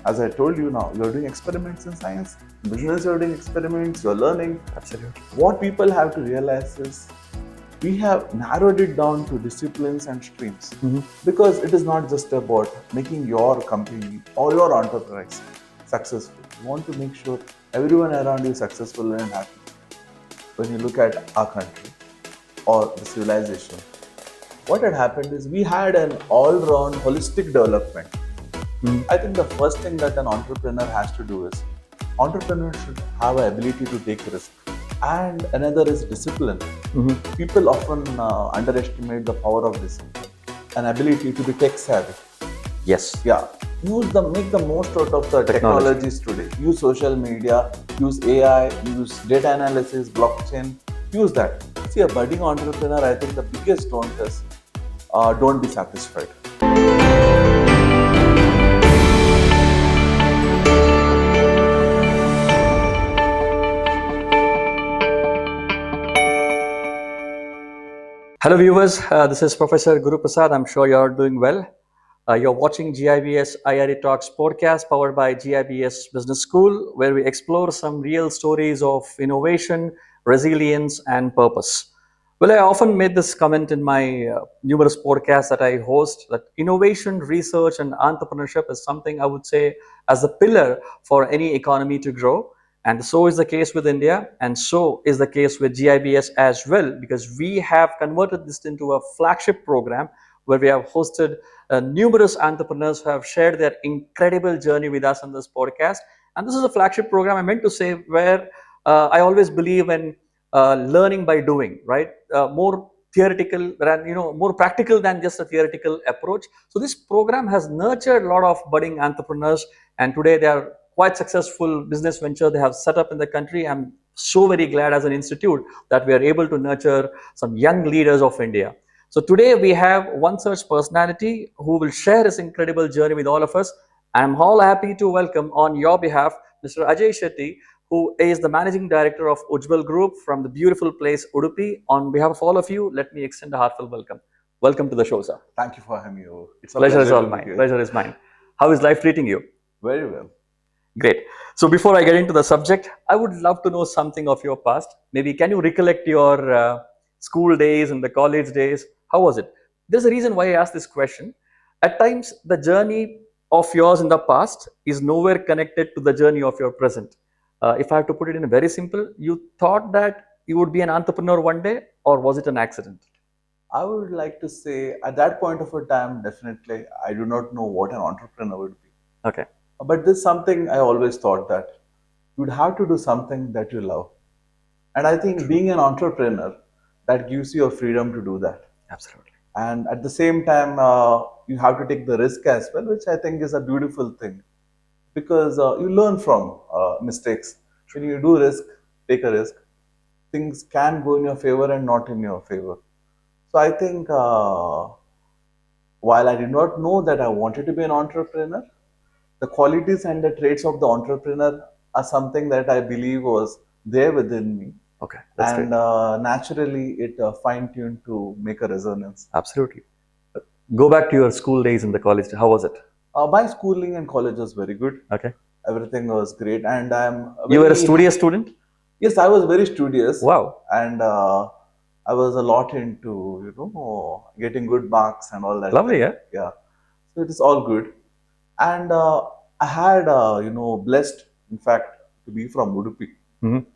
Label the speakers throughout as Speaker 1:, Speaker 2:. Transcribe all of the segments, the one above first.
Speaker 1: as I told you now, you're doing experiments in science, business, you're doing experiments, you're learning.
Speaker 2: Absolutely.
Speaker 1: What people have to realize is we have narrowed it down to disciplines and streams because it is not just about making your company or your enterprise successful. You want to make sure everyone around you is successful and happy. When you look at our country or the civilization, what had happened is we had an all-round holistic development. I think the first thing that an entrepreneur has to do is entrepreneur should have an ability to take risk. And another is discipline. People often underestimate the power of discipline, an ability to be tech savvy.
Speaker 2: Yes.
Speaker 1: Yeah. Make the most out of the technologies today. Use social media, use AI, use data analysis, blockchain. Use that. See, a budding entrepreneur, I think the biggest don't is don't be satisfied.
Speaker 2: Hello viewers, this is Professor Guru Prasad. I'm sure you're doing well. You're watching GIBS IRE Talks Podcast powered by GIBS Business School, where we explore some real stories of innovation, resilience, and purpose. Well, I often made this comment in my numerous podcasts that I host that innovation, research, and entrepreneurship is something I would say as a pillar for any economy to grow. And so is the case with India, and so is the case with GIBS as well, because we have converted this into a flagship program where we have hosted numerous entrepreneurs who have shared their incredible journey with us on this podcast. And this is a flagship program, I meant to say, where I always believe in learning by doing, right? More theoretical, more practical than just a theoretical approach. So this program has nurtured a lot of budding entrepreneurs, and today they are quite successful business venture they have set up in the country. I'm so very glad as an institute that we are able to nurture some young leaders of India. So today we have one such personality who will share his incredible journey with all of us. I'm all happy to welcome on your behalf Mr. Ajay Shetty, who is the Managing Director of Ujwal Group from the beautiful place Udupi. On behalf of all of you, let me extend a heartfelt welcome. Welcome to the show, sir.
Speaker 1: Thank you for having me.
Speaker 2: It's a pleasure is all mine. Pleasure is mine. How is life treating you?
Speaker 1: Very well.
Speaker 2: Great. So before I get into the subject, I would love to know something of your past. Maybe can you recollect your school days and the college days? How was it? There's a reason why I asked this question. At times, the journey of yours in the past is nowhere connected to the journey of your present. If I have to put it in a very simple, you thought that you would be an entrepreneur one day, or was it an accident?
Speaker 1: I would like to say at that point of a time, definitely, I do not know what an entrepreneur would be.
Speaker 2: Okay.
Speaker 1: But this is something I always thought that you would have to do something that you love. And I think being an entrepreneur, that gives you a freedom to do that.
Speaker 2: Absolutely.
Speaker 1: And at the same time, you have to take the risk as well, which I think is a beautiful thing. Because you learn from mistakes. When you do risk, take a risk, things can go in your favor and not in your favor. So I think while I did not know that I wanted to be an entrepreneur, the qualities and the traits of the entrepreneur are something that I believe was there within me.
Speaker 2: Okay, that's
Speaker 1: and naturally, it fine-tuned to make a resonance.
Speaker 2: Absolutely. Go back to your school days in the college. How was it?
Speaker 1: My schooling and college was very good.
Speaker 2: Okay.
Speaker 1: Everything was great, and
Speaker 2: You were a studious student?
Speaker 1: Yes, I was very studious.
Speaker 2: Wow.
Speaker 1: And I was a lot into getting good marks and all that.
Speaker 2: Lovely, yeah.
Speaker 1: Yeah. So it is all good. And I had, blessed, in fact, to be from Udupi.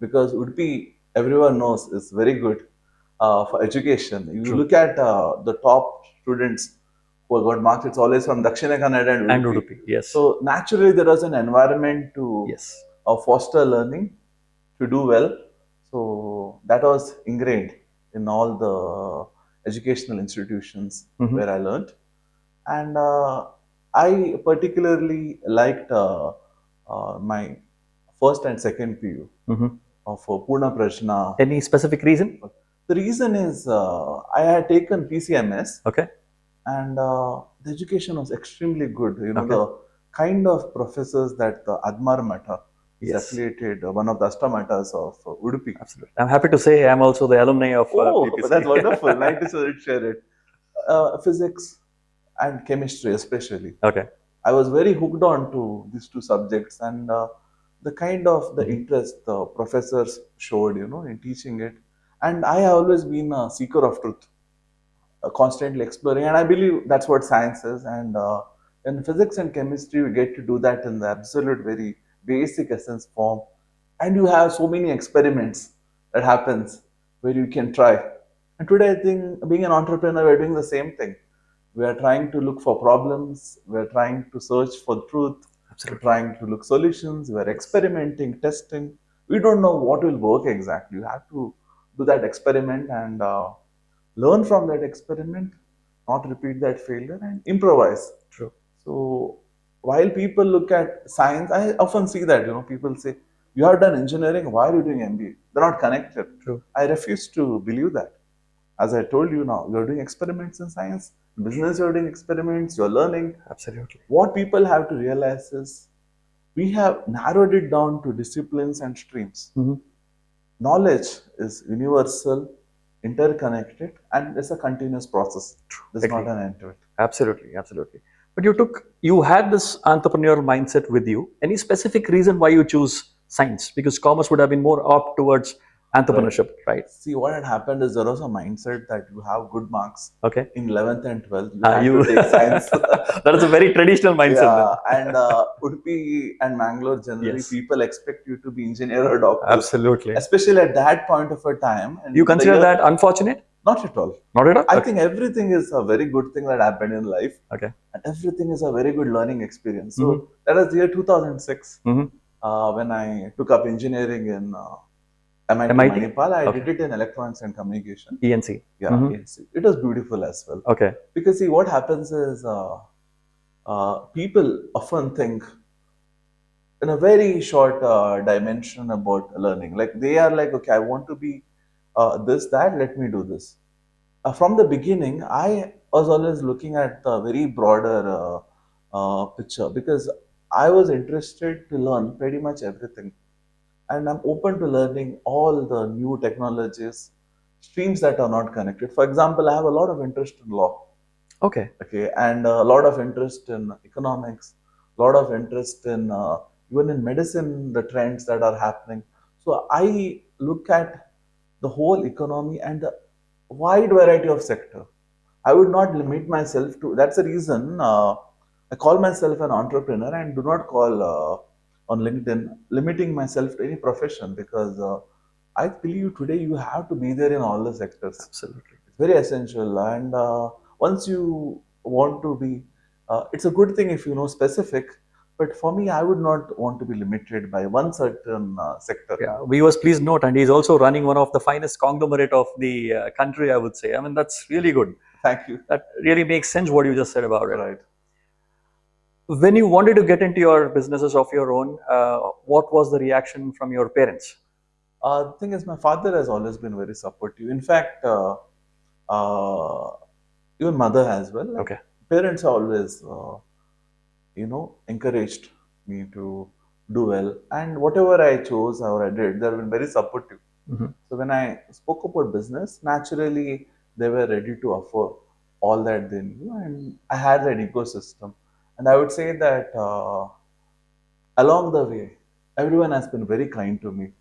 Speaker 1: Because Udupi, everyone knows, is very good for education. You look at the top students who got marks, it's always from Dakshina Kannada and
Speaker 2: Udupi. Yes.
Speaker 1: So naturally, there was an environment to foster learning, to do well. So that was ingrained in all the educational institutions where I learned. And I particularly liked my first and second PU of Purna Prajna.
Speaker 2: Any specific reason?
Speaker 1: The reason is I had taken PCMS.
Speaker 2: Okay.
Speaker 1: And the education was extremely good. The kind of professors that the Admar Matha is affiliated, one of the Ashtamatas of Udupi.
Speaker 2: Absolutely. I'm happy to say I'm also the alumni of
Speaker 1: PPC. That's wonderful. Nice to share it. Physics and chemistry especially.
Speaker 2: Okay.
Speaker 1: I was very hooked on to these two subjects, and the kind of the interest the professors showed, in teaching it. And I have always been a seeker of truth, constantly exploring, and I believe that's what science is. And in physics and chemistry, we get to do that in the absolute, very basic essence form. And you have so many experiments that happens where you can try. And today, I think being an entrepreneur, we're doing the same thing. We are trying to look for problems. We're trying to search for truth. We're trying to look solutions. We're experimenting, testing. We don't know what will work exactly. You have to do that experiment and learn from that experiment, not repeat that failure, and improvise.
Speaker 2: True.
Speaker 1: So while people look at science, I often see that people say, "You have done engineering. Why are you doing MBA?" They're not connected.
Speaker 2: True.
Speaker 1: I refuse to believe that. As I told you now, you're doing experiments in science, business, you're doing experiments, you're learning.
Speaker 2: Absolutely.
Speaker 1: What people have to realize is we have narrowed it down to disciplines and streams. Knowledge is universal, interconnected, and it's a continuous process. There's not an end to it.
Speaker 2: Absolutely, absolutely. But you had this entrepreneurial mindset with you. Any specific reason why you choose science? Because commerce would have been more opt towards entrepreneurship, right?
Speaker 1: See, what had happened is there was a mindset that you have good marks.
Speaker 2: Okay.
Speaker 1: In 11th and 12th, you have to take science.
Speaker 2: That is a very traditional mindset.
Speaker 1: Yeah, and Udupi and Bangalore, generally, people expect you to be engineer or doctor.
Speaker 2: Absolutely.
Speaker 1: Especially at that point of a time. And
Speaker 2: you consider that unfortunate?
Speaker 1: Not at all.
Speaker 2: Not at all?
Speaker 1: I think everything is a very good thing that happened in life.
Speaker 2: Okay.
Speaker 1: And everything is a very good learning experience. So that was the year 2006 when I took up engineering in MIT Manipal. I did it in electronics and communication.
Speaker 2: ENC.
Speaker 1: Yeah, ENC. It was beautiful as well.
Speaker 2: Okay.
Speaker 1: Because see, what happens is people often think in a very short dimension about learning. Like they are like, okay, I want to be this, that, let me do this. From the beginning, I was always looking at the very broader picture because I was interested to learn pretty much everything. And I'm open to learning all the new technologies, streams that are not connected. For example, I have a lot of interest in law.
Speaker 2: Okay.
Speaker 1: Okay, and a lot of interest in economics, a lot of interest in even in medicine, the trends that are happening. So I look at the whole economy and the wide variety of sector. I would not limit myself to. That's the reason I call myself an entrepreneur and do not call on LinkedIn limiting myself to any profession because I believe today you have to be there in all the sectors.
Speaker 2: Absolutely,
Speaker 1: it's very essential. And once you want to be, it's a good thing if you know specific. But for me, I would not want to be limited by one certain sector.
Speaker 2: Yeah, viewers, please note, and he's also running one of the finest conglomerate of the country, I would say. I mean, that's really good.
Speaker 1: Thank you.
Speaker 2: That really makes sense what you just said about it.
Speaker 1: Right.
Speaker 2: When you wanted to get into your businesses of your own, what was the reaction from your parents?
Speaker 1: The thing is, my father has always been very supportive. In fact, even mother as well.
Speaker 2: Okay.
Speaker 1: Parents always, encouraged me to do well. And whatever I chose or I did, they've been very supportive. So when I spoke about business, naturally, they were ready to offer all that they knew. And I had that ecosystem. And I would say that along the way, everyone has been very kind to me.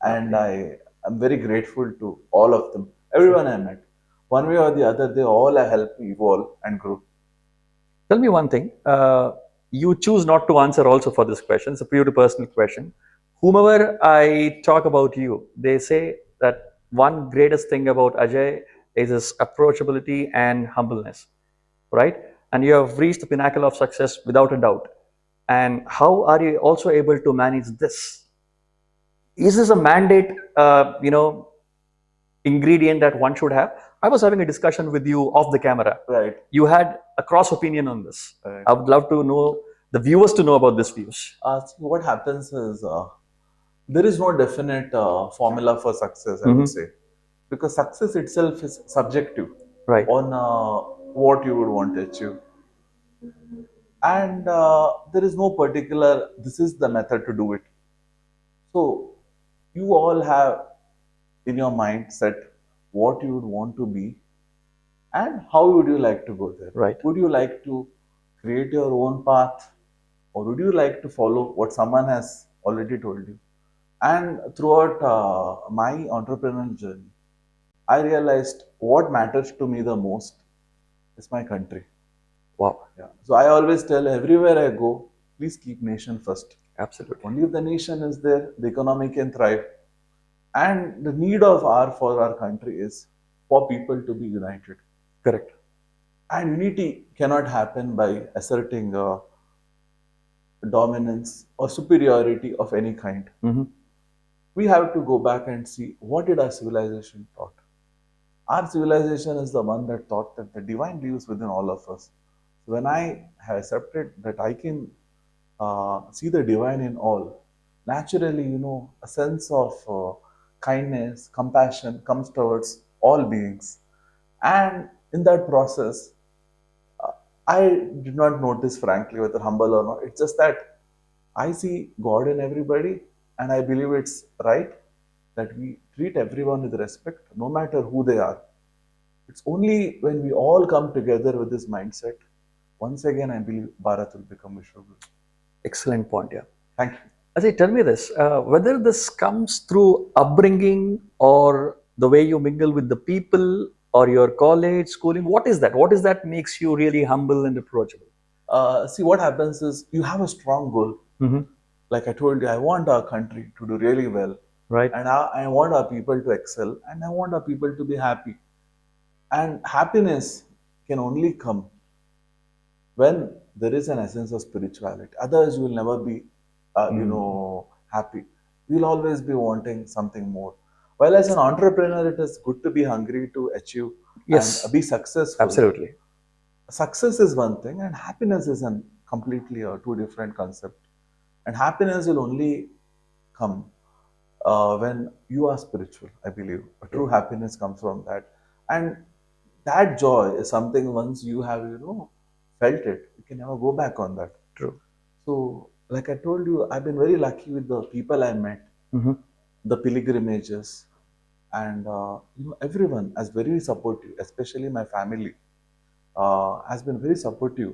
Speaker 1: And I am very grateful to all of them. Everyone I met. One way or the other, they all have helped me evolve and grow.
Speaker 2: Tell me one thing. You choose not to answer also for this question. It's a purely personal question. Whomever I talk about you, they say that one greatest thing about Ajay is his approachability and humbleness, right? And you have reached the pinnacle of success without a doubt. And how are you also able to manage this? Is this a mandate, ingredient that one should have? I was having a discussion with you off the camera.
Speaker 1: Right.
Speaker 2: You had a cross opinion on this.
Speaker 1: Right.
Speaker 2: I would love to know the viewers to know about this views.
Speaker 1: What happens is there is no definite formula for success, I would say, because success itself is subjective,
Speaker 2: right,
Speaker 1: on what you would want to achieve. And there is no particular, this is the method to do it. So you all have in your mind set what you would want to be and how would you like to go there.
Speaker 2: right.
Speaker 1: Would you like to create your own path, or would you like to follow what someone has already told you? And throughout my entrepreneurial journey, I realized what matters to me the most is my country.
Speaker 2: Wow.
Speaker 1: Yeah. So I always tell everywhere I go, please keep nation first.
Speaker 2: Absolutely.
Speaker 1: Only if the nation is there, the economy can thrive. And the need of our country is for people to be united.
Speaker 2: Correct.
Speaker 1: And unity cannot happen by asserting dominance or superiority of any kind.
Speaker 2: Mm-hmm.
Speaker 1: We have to go back and see what did our civilization taught. Our civilization is the one that taught that the divine lives within all of us. So when I have accepted that I can see the divine in all, naturally, a sense of kindness, compassion comes towards all beings. And in that process, I did not notice, frankly, whether humble or not. It's just that I see God in everybody, and I believe it's right that we treat everyone with respect, no matter who they are. It's only when we all come together with this mindset, once again, I believe Bharat will become Vishwaguru.
Speaker 2: Excellent point. Yeah.
Speaker 1: Thank you.
Speaker 2: Ajay, tell me this: whether this comes through upbringing or the way you mingle with the people or your college, schooling. What is that? What is that makes you really humble and approachable?
Speaker 1: See, what happens is you have a strong goal.
Speaker 2: Mm-hmm.
Speaker 1: Like I told you, I want our country to do really well.
Speaker 2: Right.
Speaker 1: And I want our people to excel, and I want our people to be happy. And happiness can only come when there is an essence of spirituality. Otherwise, you will never be, happy. You'll always be wanting something more. While as an entrepreneur, it is good to be hungry to achieve and be successful.
Speaker 2: Absolutely.
Speaker 1: Success is one thing, and happiness is a completely two different concept. And happiness will only come when you are spiritual, I believe. A true happiness comes from that. And that joy is something once you have, felt it, you can never go back on that.
Speaker 2: True.
Speaker 1: So, like I told you, I've been very lucky with the people I met, the pilgrimages, and everyone has very supportive, especially my family, has been very supportive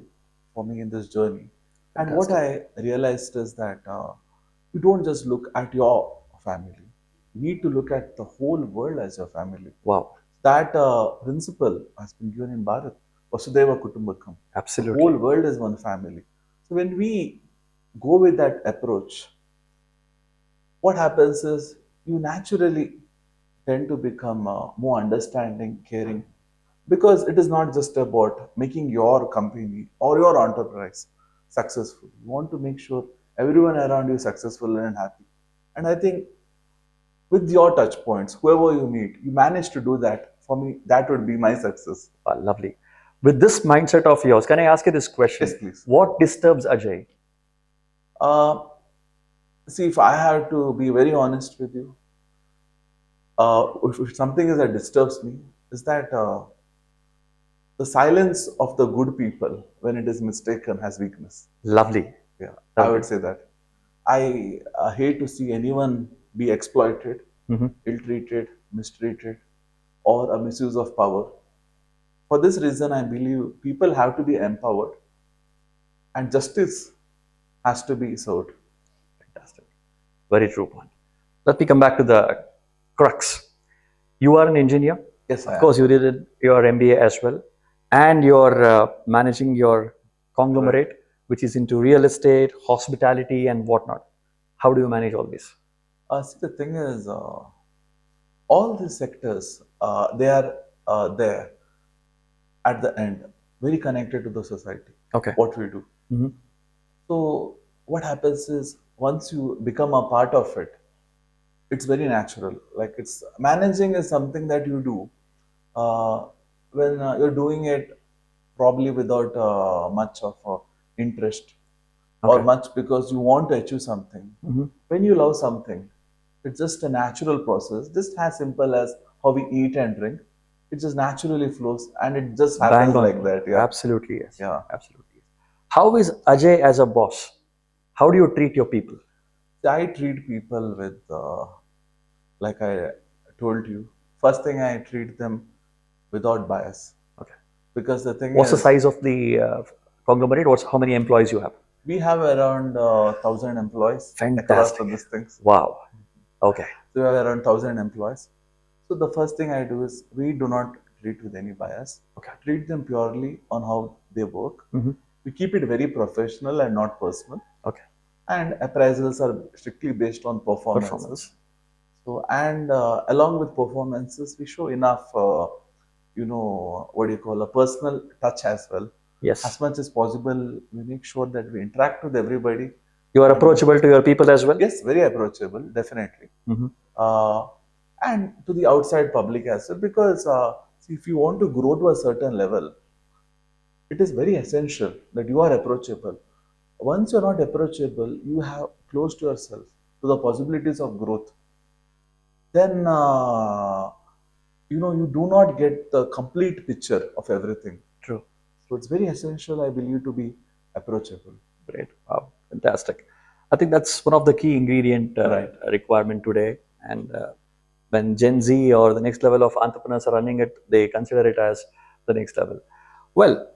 Speaker 1: for me in this journey. And what I realized is that you don't just look at your family. You need to look at the whole world as your family.
Speaker 2: Wow.
Speaker 1: That principle has been given in Bharat. Vasudhaiva Kutumbakam.
Speaker 2: Absolutely.
Speaker 1: The whole world is one family. So when we go with that approach, what happens is you naturally tend to become more understanding, caring, because it is not just about making your company or your enterprise successful. You want to make sure everyone around you is successful and happy. And I think with your touch points, whoever you meet, you manage to do that. For me, that would be my success.
Speaker 2: Lovely. With this mindset of yours, can I ask you this question?
Speaker 1: Yes, please.
Speaker 2: What disturbs Ajay?
Speaker 1: See, if I have to be very honest with you, if something is that disturbs me, is that the silence of the good people, when it is mistaken, has weakness.
Speaker 2: Lovely.
Speaker 1: Yeah, I would say that. I hate to see anyone be exploited, ill-treated, mistreated, or a misuse of power. For this reason, I believe people have to be empowered and justice has to be served.
Speaker 2: Fantastic. Very true point. Let me come back to the crux. You are an engineer.
Speaker 1: Yes,
Speaker 2: of course, you did your MBA as well. And you're managing your conglomerate, which is into real estate, hospitality, and whatnot. How do you manage all this?
Speaker 1: See, the thing is, all these sectors, they are there at the end, very connected to the society.
Speaker 2: Okay.
Speaker 1: What we do. So what happens is, once you become a part of it, it's very natural. Like it's managing is something that you do when you're doing it probably without much of interest or much because you want to achieve something. When you love something, it's just a natural process, just as simple as how we eat and drink. It just naturally flows and it just happens like that. Yeah.
Speaker 2: Absolutely, yes.
Speaker 1: Yeah.
Speaker 2: Absolutely. How is Ajay as a boss? How do you treat your people?
Speaker 1: I treat people with, like I told you, first thing I treat them without bias.
Speaker 2: Okay.
Speaker 1: Because the thing
Speaker 2: What's
Speaker 1: is,
Speaker 2: the size of the conglomerate? How many employees you have?
Speaker 1: We have around 1,000 employees across
Speaker 2: Fantastic.
Speaker 1: these things.
Speaker 2: Wow. Okay.
Speaker 1: So we have around 1,000 employees. So the first thing I do is we do not treat with any bias.
Speaker 2: Okay.
Speaker 1: Treat them purely on how they work.
Speaker 2: Mm-hmm.
Speaker 1: We keep it very professional and not personal.
Speaker 2: Okay.
Speaker 1: And appraisals are strictly based on performances. So, and along with performances, we show enough, a personal touch as well.
Speaker 2: Yes.
Speaker 1: As much as possible, we make sure that we interact with everybody.
Speaker 2: You are approachable to your people as well?
Speaker 1: Yes, very approachable, definitely.
Speaker 2: Mm-hmm.
Speaker 1: And to the outside public as well, because if you want to grow to a certain level, it is very essential that you are approachable. Once you're not approachable, you have closed yourself to the possibilities of growth. Then, you do not get the complete picture of everything.
Speaker 2: True.
Speaker 1: So it's very essential, I believe, to be approachable.
Speaker 2: Great. Wow. Fantastic. I think that's one of the key ingredient requirement today. And when Gen Z or the next level of entrepreneurs are running it, they consider it as the next level. Well,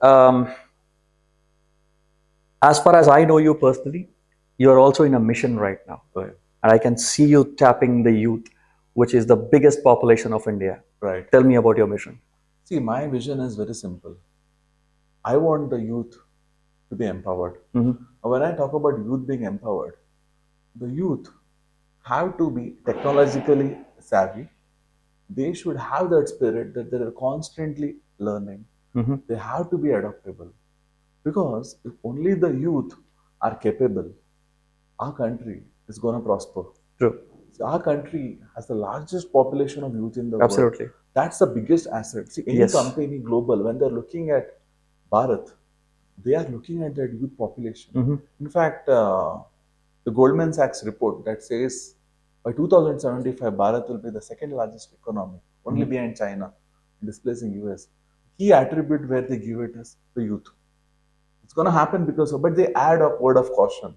Speaker 2: as far as I know you personally, you're also in a mission right now.
Speaker 1: Right.
Speaker 2: And I can see you tapping the youth, which is the biggest population of India.
Speaker 1: Right.
Speaker 2: Tell me about your mission.
Speaker 1: See, my vision is very simple. I want the youth to be empowered.
Speaker 2: Mm-hmm.
Speaker 1: When I talk about youth being empowered, the youth have to be technologically savvy. They should have that spirit that they are constantly learning.
Speaker 2: Mm-hmm.
Speaker 1: They have to be adaptable. Because if only the youth are capable, our country is going to prosper.
Speaker 2: True.
Speaker 1: See, our country has the largest population of youth in the
Speaker 2: Absolutely.
Speaker 1: world. That's the biggest asset. See, any company global, when they're looking at Bharat, they are looking at that youth population.
Speaker 2: Mm-hmm.
Speaker 1: In fact, the Goldman Sachs report that says by 2075, Bharat will be the second largest economy, only behind China, displacing US. Key attribute where they give it is the youth. It's going to happen because but they add a word of caution,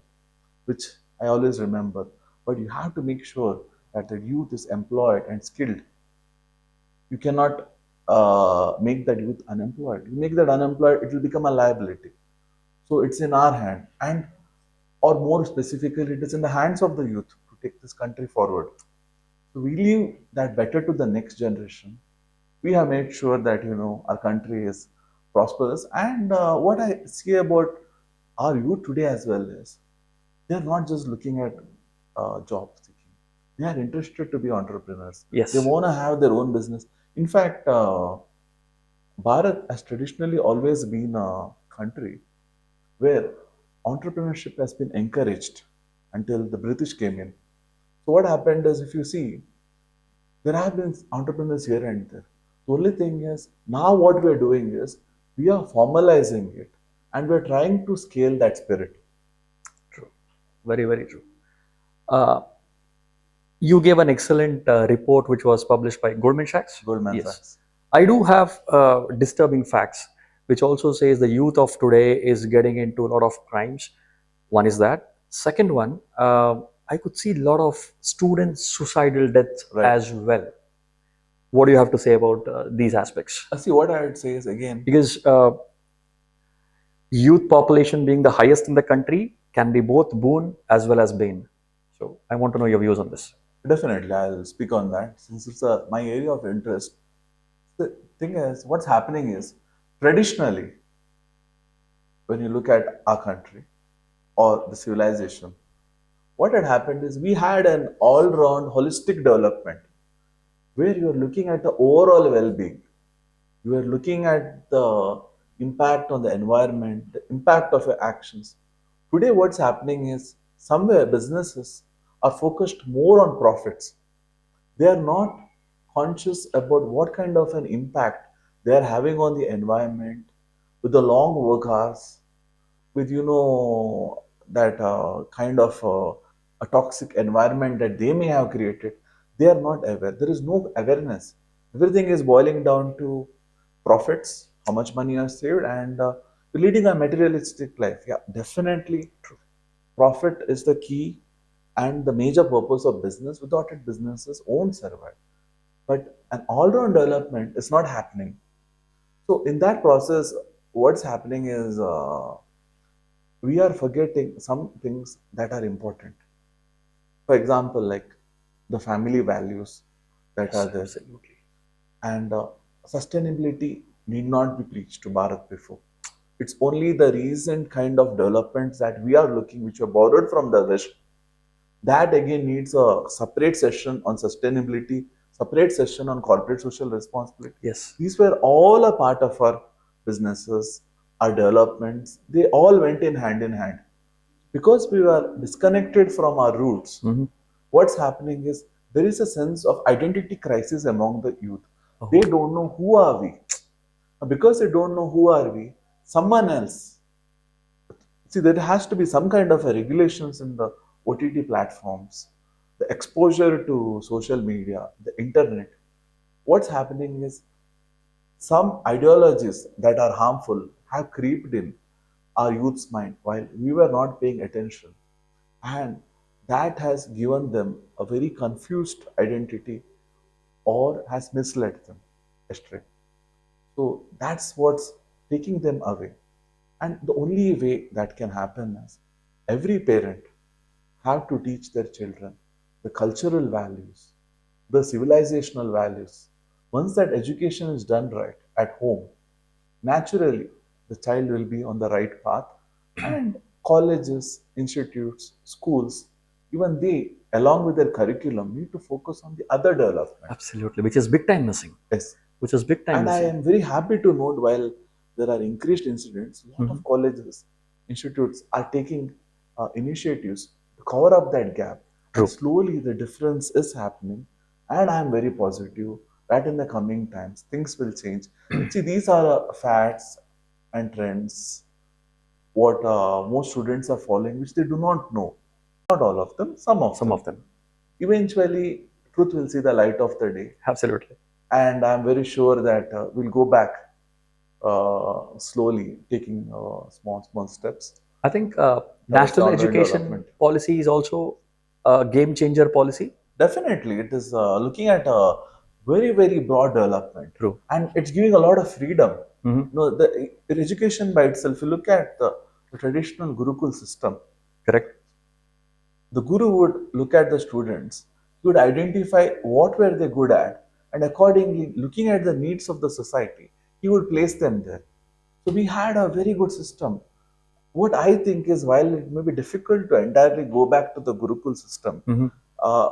Speaker 1: which I always remember. But you have to make sure that the youth is employed and skilled. You cannot make that youth unemployed. You make that unemployed, it will become a liability. So it's in our hand, and or more specifically, it is in the hands of the youth to take this country forward. So we leave that better to the next generation. We have made sure that our country is prosperous. And what I see about our youth today as well is they are not just looking at job seeking. They are interested to be entrepreneurs.
Speaker 2: Yes.
Speaker 1: They want to have their own business. In fact, Bharat has traditionally always been a country where entrepreneurship has been encouraged until the British came in. So what happened is, if you see, there have been entrepreneurs here and there. The only thing is, now what we are doing is, we are formalizing it and we are trying to scale that spirit.
Speaker 2: True. Very, very true. You gave an excellent report which was published by Goldman Sachs.
Speaker 1: Goldman Sachs.
Speaker 2: I do have disturbing facts which also says the youth of today is getting into a lot of crimes. One is that. Second one, I could see a lot of student suicidal deaths as well. What do you have to say about these aspects?
Speaker 1: See, what I would say is, again,
Speaker 2: because youth population being the highest in the country can be both boon as well as bane. So I want to know your views on this.
Speaker 1: Definitely, I'll speak on that since it's my area of interest. The thing is, what's happening is, traditionally, when you look at our country or the civilization, what had happened is we had an all-round holistic development where you're looking at the overall well-being. You are looking at the impact on the environment, the impact of your actions. Today, what's happening is, somewhere businesses are focused more on profits. They are not conscious about what kind of an impact they are having on the environment with the long work hours, with that kind of a toxic environment that they may have created. They are not aware. There is no awareness. Everything is boiling down to profits, how much money you have saved, and leading a materialistic life. Yeah, definitely true. Profit is the key and the major purpose of business. Without it, businesses won't survive. But an all-round development is not happening. So in that process, what's happening is we are forgetting some things that are important. For example, like the family values that
Speaker 2: Yes,
Speaker 1: are there.
Speaker 2: absolutely.
Speaker 1: And sustainability need not be preached to Bharat before. It's only the recent kind of developments that we are looking, which are borrowed from the West. That again needs a separate session on sustainability, separate session on corporate social responsibility.
Speaker 2: Yes.
Speaker 1: These were all a part of our businesses, our developments. They all went in hand. Because we were disconnected from our roots, what's happening is there is a sense of identity crisis among the youth. They don't know who are we. Because they don't know who are we, someone else. See, there has to be some kind of a regulations in the OTT platforms, the exposure to social media, the internet. What's happening is some ideologies that are harmful have creeped in our youth's mind while we were not paying attention. And that has given them a very confused identity or has misled them astray. So that's what's taking them away. And the only way that can happen is every parent have to teach their children the cultural values, the civilizational values. Once that education is done right at home, naturally the child will be on the right path. And colleges, institutes, schools, even they, along with their curriculum, need to focus on the other development.
Speaker 2: Absolutely, which is big time missing.
Speaker 1: Yes.
Speaker 2: Which is big time
Speaker 1: And
Speaker 2: missing.
Speaker 1: I am very happy to note while there are increased incidents, a lot of colleges, institutes are taking initiatives to cover up that gap.
Speaker 2: True.
Speaker 1: And slowly the difference is happening. And I am very positive that in the coming times, things will change. See, these are fads and trends, what most students are following, which they do not know. Not all of them, some of them. Eventually, truth will see the light of the day.
Speaker 2: Absolutely.
Speaker 1: And I'm very sure that we'll go back slowly, taking small steps.
Speaker 2: I think national education policy is also a game changer policy.
Speaker 1: Definitely, it is looking at a very broad development.
Speaker 2: True.
Speaker 1: And it's giving a lot of freedom. The education by itself, if you look at the traditional Gurukul system.
Speaker 2: Correct.
Speaker 1: The guru would look at the students, he would identify what were they good at, and accordingly, looking at the needs of the society, he would place them there. So we had a very good system. What I think is, while it may be difficult to entirely go back to the Gurukul system,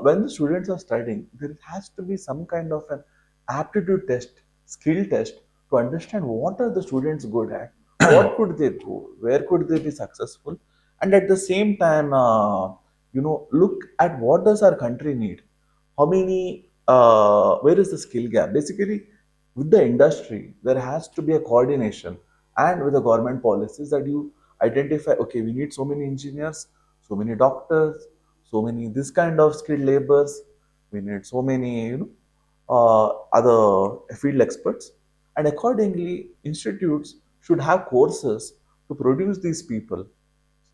Speaker 1: when the students are studying, there has to be some kind of an aptitude test, skill test to understand what are the students good at, what could they do, where could they be successful, and at the same time, look at what does our country need, how many, where is the skill gap. Basically, with the industry, there has to be a coordination, and with the government policies that you identify, okay, we need so many engineers, so many doctors, so many this kind of skilled laborers, we need so many, other field experts, and accordingly, institutes should have courses to produce these people.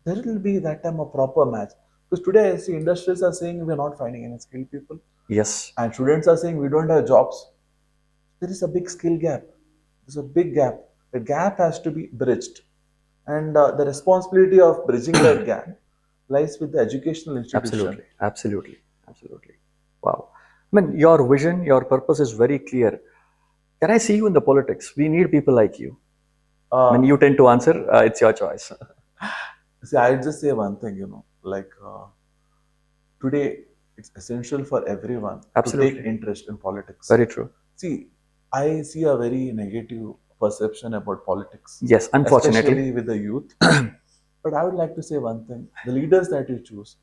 Speaker 1: There will be that time a proper match. Because today I see industries are saying we are not finding any skilled people.
Speaker 2: Yes.
Speaker 1: And students are saying we don't have jobs. There is a big skill gap. There's a big gap. The gap has to be bridged. And the responsibility of bridging that gap lies with the educational institution.
Speaker 2: Absolutely. Wow. I mean, your vision, your purpose is very clear. Can I see you in the politics? We need people like you. When you tend to answer, it's your choice.
Speaker 1: See, I'll just say one thing, today it's essential for everyone to take interest in politics.
Speaker 2: Very true.
Speaker 1: See, I see a very negative perception about politics.
Speaker 2: Yes, unfortunately.
Speaker 1: Especially with the youth. But I would like to say one thing. The leaders that you choose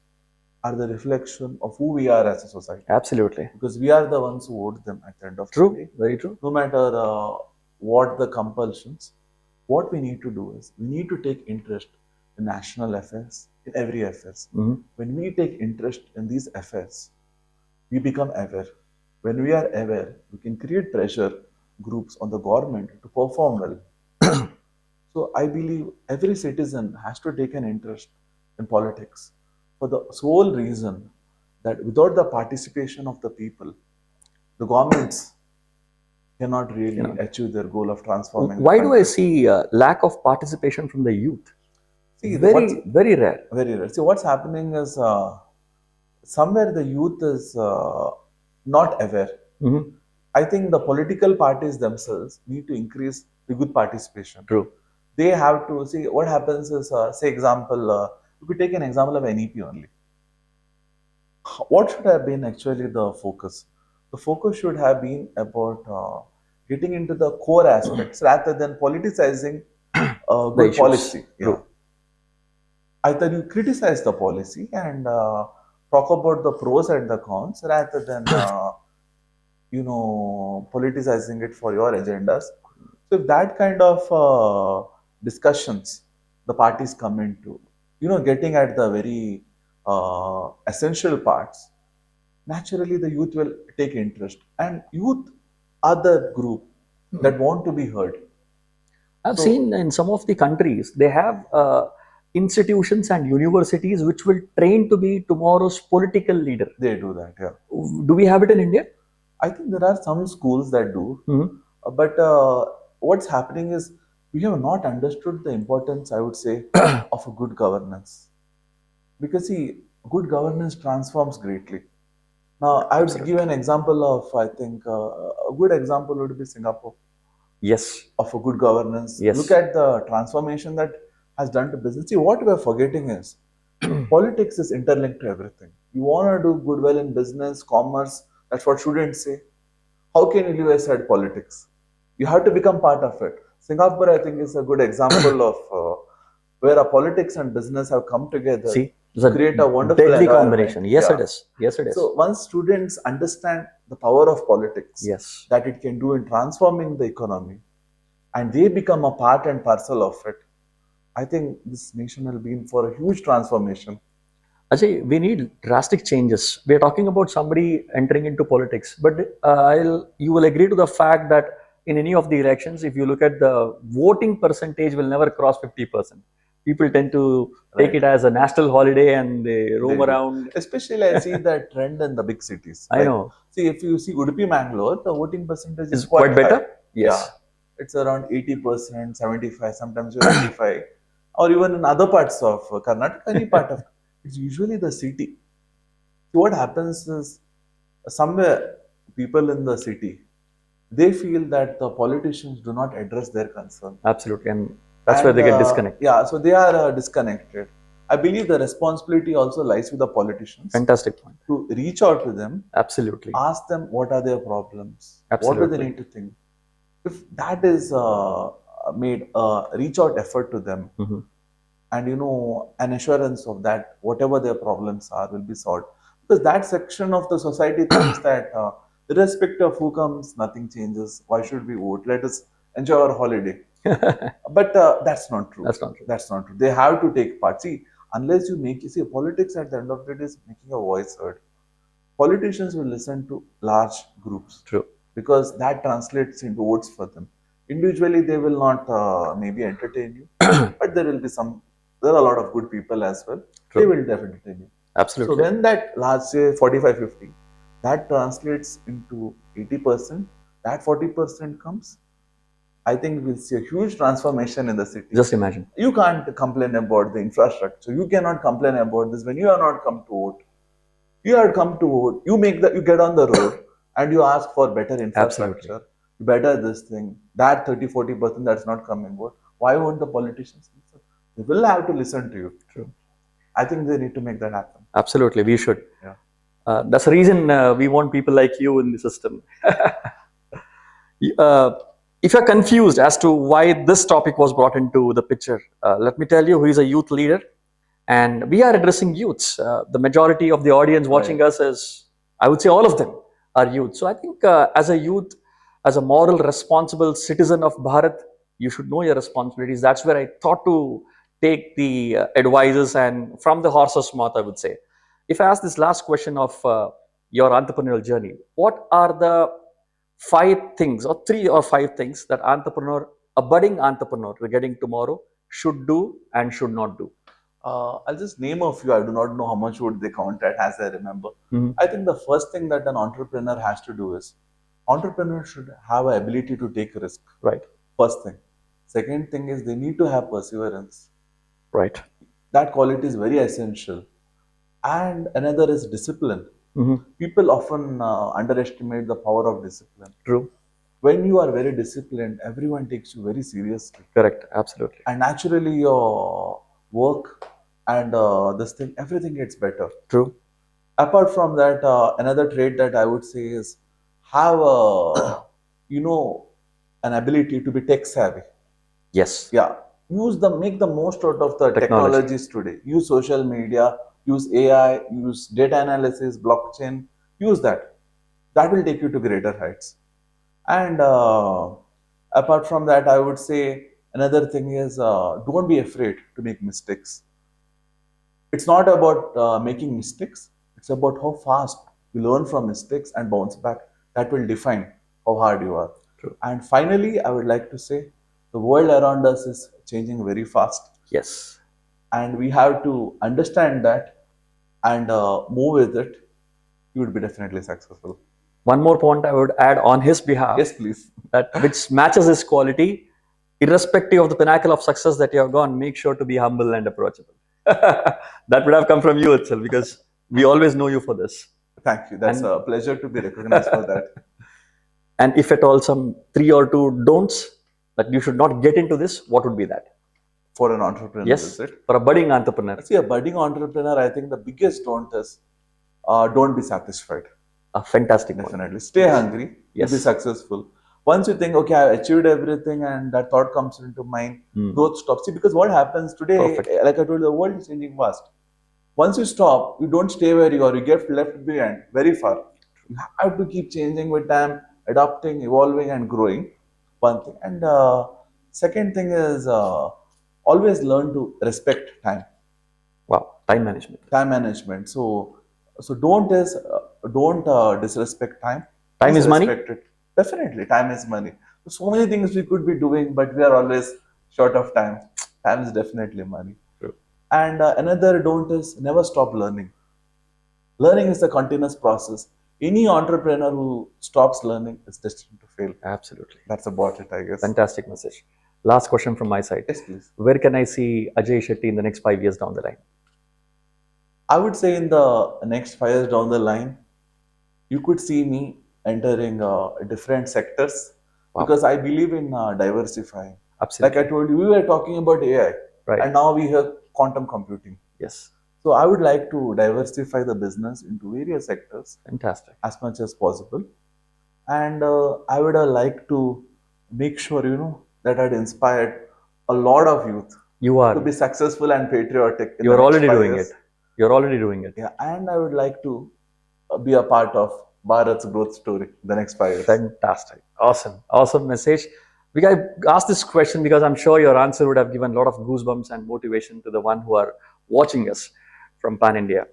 Speaker 1: are the reflection of who we are as a society.
Speaker 2: Absolutely.
Speaker 1: Because we are the ones who vote them at the end of the day.
Speaker 2: Very true.
Speaker 1: No matter what the compulsions, what we need to do is we need to take interest in national affairs, in every affairs. When we take interest in these affairs, we become aware. When we are aware, we can create pressure groups on the government to perform well. So I believe every citizen has to take an interest in politics for the sole reason that without the participation of the people, the governments cannot really achieve their goal of transforming.
Speaker 2: Why do I see lack of participation from the youth?
Speaker 1: See,
Speaker 2: Very rare.
Speaker 1: very rare. See, what's happening is somewhere the youth is not aware.
Speaker 2: Mm-hmm.
Speaker 1: I think the political parties themselves need to increase the youth participation.
Speaker 2: True.
Speaker 1: They have to see what happens is, say, example, if we take an example of NEP only. What should have been actually the focus? The focus should have been about getting into the core aspects rather than politicizing good
Speaker 2: issues.
Speaker 1: policy.
Speaker 2: True.
Speaker 1: Either you criticize the policy and talk about the pros and the cons rather than politicizing it for your agendas. So if that kind of discussions the parties come into, getting at the very essential parts, naturally the youth will take interest, and youth are the group that want to be heard.
Speaker 2: I've seen in some of the countries, they have institutions and universities which will train to be tomorrow's political leader.
Speaker 1: They do that, yeah.
Speaker 2: Do we have it in India?
Speaker 1: I think there are some schools that do, but what's happening is we have not understood the importance, I would say, of a good governance. Because see, good governance transforms greatly. Now, I would give an example of, I think, a good example would be Singapore.
Speaker 2: Yes.
Speaker 1: Of a good governance.
Speaker 2: Yes.
Speaker 1: Look at the transformation that has done to business. See, what we're forgetting is politics is interlinked to everything. You want to do good well in business, commerce, that's what students say. How can you leave aside politics? You have to become part of it. Singapore, I think, is a good example of where a politics and business have come together.
Speaker 2: See,
Speaker 1: to create a wonderful
Speaker 2: deadly combination. Yes, it is. Yes, it is.
Speaker 1: So once students understand the power of politics,
Speaker 2: yes,
Speaker 1: that it can do in transforming the economy, and they become a part and parcel of it, I think this nation will be in for a huge transformation.
Speaker 2: Ajay, we need drastic changes. We are talking about somebody entering into politics, but you will agree to the fact that in any of the elections, if you look at the voting percentage, will never cross 50%. People tend to take it as a national holiday and they roam around.
Speaker 1: Especially, I see that trend in the big cities.
Speaker 2: I know.
Speaker 1: See, if you see Udupi, Bangalore, the voting percentage is
Speaker 2: quite better.
Speaker 1: High.
Speaker 2: Yes.
Speaker 1: Yeah. It's around 80%, 75, sometimes 85. Or even in other parts of Karnataka, any part of it's usually the city. So what happens is somewhere people in the city, they feel that the politicians do not address their concern.
Speaker 2: Absolutely, and that's where they get disconnected.
Speaker 1: Yeah, so they are disconnected. I believe the responsibility also lies with the politicians.
Speaker 2: Fantastic point.
Speaker 1: To reach out to them.
Speaker 2: Absolutely.
Speaker 1: Ask them what are their problems.
Speaker 2: Absolutely.
Speaker 1: What do they need to think. If that is made a reach out effort to them, and an assurance of that whatever their problems are will be solved, because that section of the society thinks that irrespective of who comes, nothing changes. Why should we vote? Let us enjoy our holiday. But that's not true.
Speaker 2: That's not true.
Speaker 1: That's not true. They have to take part. See, unless you politics at the end of the day is making a voice heard. Politicians will listen to large groups.
Speaker 2: True.
Speaker 1: Because that translates into votes for them. Individually, they will not maybe entertain you, but there are a lot of good people as well. True. They will definitely entertain you.
Speaker 2: Absolutely.
Speaker 1: So when that large, say 45-50, that translates into 80%, that 40% comes, I think we'll see a huge transformation in the city.
Speaker 2: Just imagine.
Speaker 1: You can't complain about the infrastructure. You cannot complain about this when you are not come to vote. You have come to vote. You get on the road and you ask for better infrastructure. Absolutely. Better this thing. That 30-40% that's not coming vote. Why won't the politicians listen? They will have to listen to you.
Speaker 2: True.
Speaker 1: I think they need to make that happen.
Speaker 2: Absolutely, we should.
Speaker 1: Yeah.
Speaker 2: That's the reason we want people like you in the system. If you're confused as to why this topic was brought into the picture, let me tell you who is a youth leader. And we are addressing youths. The majority of the audience watching us is, I would say all of them are youth. So I think as a youth, as a moral, responsible citizen of Bharat, you should know your responsibilities. That's where I thought to take the advices and from the horse's mouth, I would say. If I ask this last question of your entrepreneurial journey, what are the 5 things or 3 or 5 things that a budding entrepreneur getting tomorrow should do and should not do?
Speaker 1: I'll just name a few. I do not know how much would they count at as I remember. I think the first thing that an entrepreneur has to do is, entrepreneur should have an ability to take risk.
Speaker 2: Right.
Speaker 1: First thing. Second thing is they need to have perseverance.
Speaker 2: Right.
Speaker 1: That quality is very essential. And another is discipline. People often underestimate the power of discipline.
Speaker 2: True.
Speaker 1: When you are very disciplined, everyone takes you very seriously.
Speaker 2: Correct. Absolutely.
Speaker 1: And naturally, your work and this thing, everything gets better.
Speaker 2: True.
Speaker 1: Apart from that, another trait that I would say is have an ability to be tech savvy.
Speaker 2: Yes.
Speaker 1: Yeah, make the most out of the technologies today. Use social media, use AI, use data analysis, blockchain. Use that. That will take you to greater heights. And apart from that, I would say another thing is don't be afraid to make mistakes. It's not about making mistakes. It's about how fast you learn from mistakes and bounce back. That will define how hard you are.
Speaker 2: True.
Speaker 1: And finally, I would like to say the world around us is changing very fast.
Speaker 2: Yes.
Speaker 1: And we have to understand that and move with it. You would be definitely successful.
Speaker 2: One more point I would add on his behalf.
Speaker 1: Yes, please.
Speaker 2: That which matches his quality, irrespective of the pinnacle of success that you have gone, make sure to be humble and approachable. That would have come from you itself, because we always know you for this.
Speaker 1: Thank you. That's a pleasure to be recognized for that.
Speaker 2: And if at all some 3 or 2 don'ts that you should not get into this, what would be that?
Speaker 1: For an entrepreneur,
Speaker 2: Yes,
Speaker 1: is it?
Speaker 2: for a budding entrepreneur.
Speaker 1: See, a budding entrepreneur, I think the biggest don't is don't be satisfied.
Speaker 2: A fantastic point.
Speaker 1: Definitely. Stay hungry.
Speaker 2: Yes.
Speaker 1: Be successful. Once you think, okay, I've achieved everything, and that thought comes into mind, growth stops. See, because what happens today,
Speaker 2: Perfect.
Speaker 1: like I told you, the world is changing fast. Once you stop, you don't stay where you are, you get left behind very far. You have to keep changing with time, adapting, evolving, and growing. One thing. And second thing is always learn to respect time.
Speaker 2: Wow, time management.
Speaker 1: Time management. So don't disrespect time.
Speaker 2: Time
Speaker 1: Please
Speaker 2: is money?
Speaker 1: respect it. Definitely, time is money. So many things we could be doing, but we are always short of time. Time is definitely money.
Speaker 2: True.
Speaker 1: And another don't is never stop learning. Learning is a continuous process. Any entrepreneur who stops learning is destined to fail.
Speaker 2: Absolutely.
Speaker 1: That's about it, I guess.
Speaker 2: Fantastic message. Last question from my side.
Speaker 1: Yes, please.
Speaker 2: Where can I see Ajay Shetty in the next 5 years down the line?
Speaker 1: I would say in the next 5 years down the line, you could see me entering different sectors.
Speaker 2: Wow.
Speaker 1: Because I believe in diversifying.
Speaker 2: Absolutely.
Speaker 1: Like I told you, we were talking about AI,
Speaker 2: Right.
Speaker 1: and now we have quantum computing.
Speaker 2: Yes.
Speaker 1: So I would like to diversify the business into various sectors
Speaker 2: Fantastic.
Speaker 1: as much as possible, and I would like to make sure that I'd inspired a lot of youth
Speaker 2: You are.
Speaker 1: to be successful and patriotic.
Speaker 2: You are already doing it. You're already doing it.
Speaker 1: Yeah, and I would like to be a part of Bharat's growth story the next 5 years.
Speaker 2: Fantastic. Awesome. Awesome message. I asked this question because I'm sure your answer would have given a lot of goosebumps and motivation to the one who are watching us from Pan India.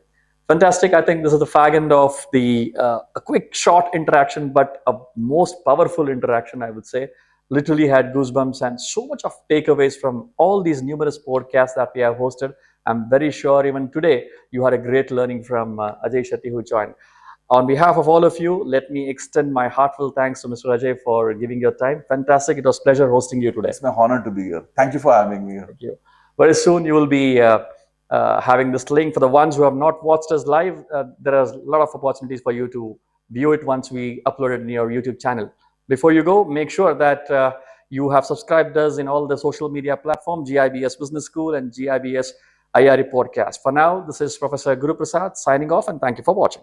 Speaker 2: Fantastic. I think this is the fag end of the a quick short interaction, but a most powerful interaction, I would say. Literally had goosebumps and so much of takeaways from all these numerous podcasts that we have hosted. I'm very sure even today you had a great learning from Ajay Shetty who joined. On behalf of all of you, let me extend my heartfelt thanks to Mr. Ajay for giving your time. Fantastic. It was a pleasure hosting you today.
Speaker 1: It's my honor to be here. Thank you for having me here.
Speaker 2: Thank you. Very soon you will be having this link. For the ones who have not watched us live, there are a lot of opportunities for you to view it once we upload it in your YouTube channel. Before you go, make sure that you have subscribed us in all the social media platforms, GIBS Business School and GIBS IRE Podcast. For now, this is Professor Guru Prasad signing off, and thank you for watching.